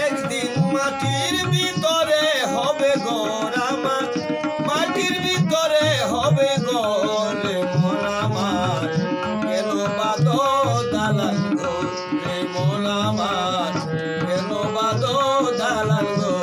একদিন মাটির ভিতরে হবে ঘর আমার, মাটির ভিতরে হবে ঘর মন আমার, কেন বাঁধো দালান ঘর রে মন আমার, কেন বাঁধো দালান ঘর।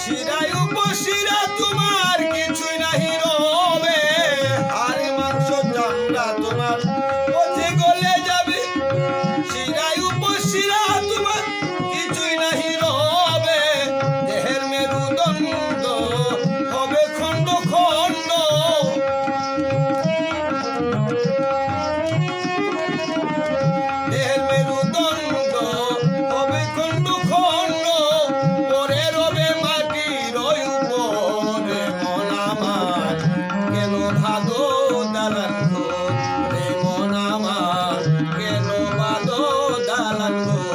শিরায় উপশিরা তোমার কিছুই নাহি রবে, আর মাংস চামড়া তোমার পচে গলে যাবে। শিরায় উপশিরা তোমার কিছুই নাহি রবে, দেহের মেরুদণ্ড হবে খণ্ড খণ্ড। দেহের মেরুদণ্ড হবে খণ্ড খণ্ড, পরে রবে মাটির উপরে মন আমার, কেন বাঁধো দালান ঘর রে মন আমার, কেন বাঁধো দালান ঘর।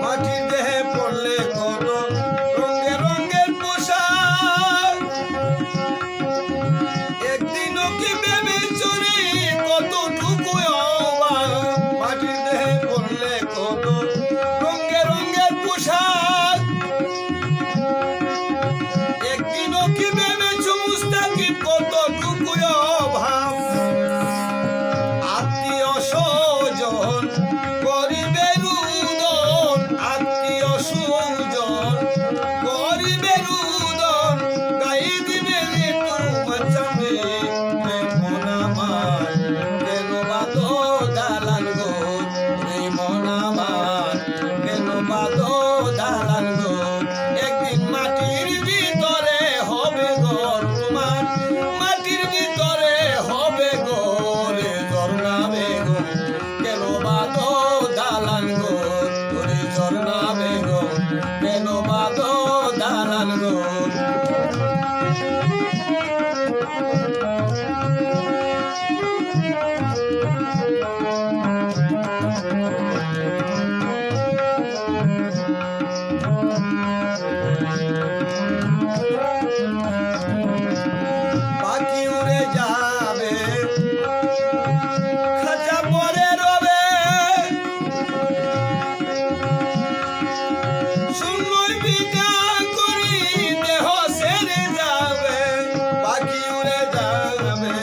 মাটির দেহে পড়লে কত রঙের রঙের পোশাক, একদিনও কি ভেবে চুরি কতটুকু অবাক। মাটির দেহে পড়লে কত রঙের রঙের পোশাক, একদিনও কি ভেবেছো মুস্তাকিম কতটুকু অভাব। আত্মীয় স্বজন করিবে রুদন, আত্মীয় স্বজন করিবে রুদন, গাই দিবে তোমার চাঁদে রে মন আমার, কেন বাঁধো দালান ঘর রে মন আমার, কেন বাঁধো দালান ঘর। একদিন মাটির ভিতরে হবে ঘর তোমার, মাটির ভিতরে হবে ঘর ঝর্ণা বেগম, কেন বাঁধো দালান ঘর তোরে ঝর্ণা বেগম, কেন বাঁধো দালান ঘর। পাখি উড়ে যাবে খাঁচা পরে রবে, শূন্যই বিটা করি দেহ ছেড়ে যাবে। পাখি উড়ে যাবে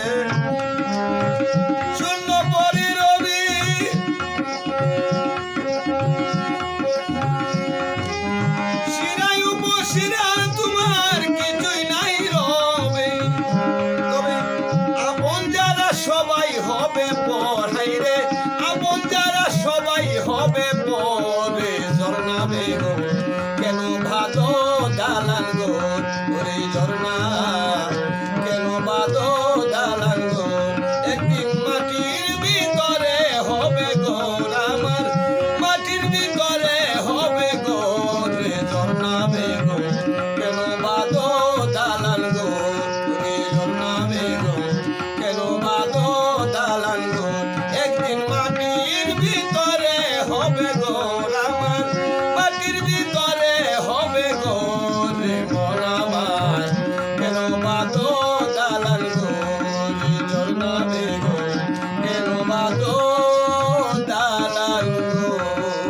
শূন্য পরে রবি, শিরায় উপশিরা তোমার কিছুই নাই রবে। তবে আপন যারা সবাই হবে পড়াই রে, আপন যারা সবাই হবে পরে ঝর্ণা বেগম,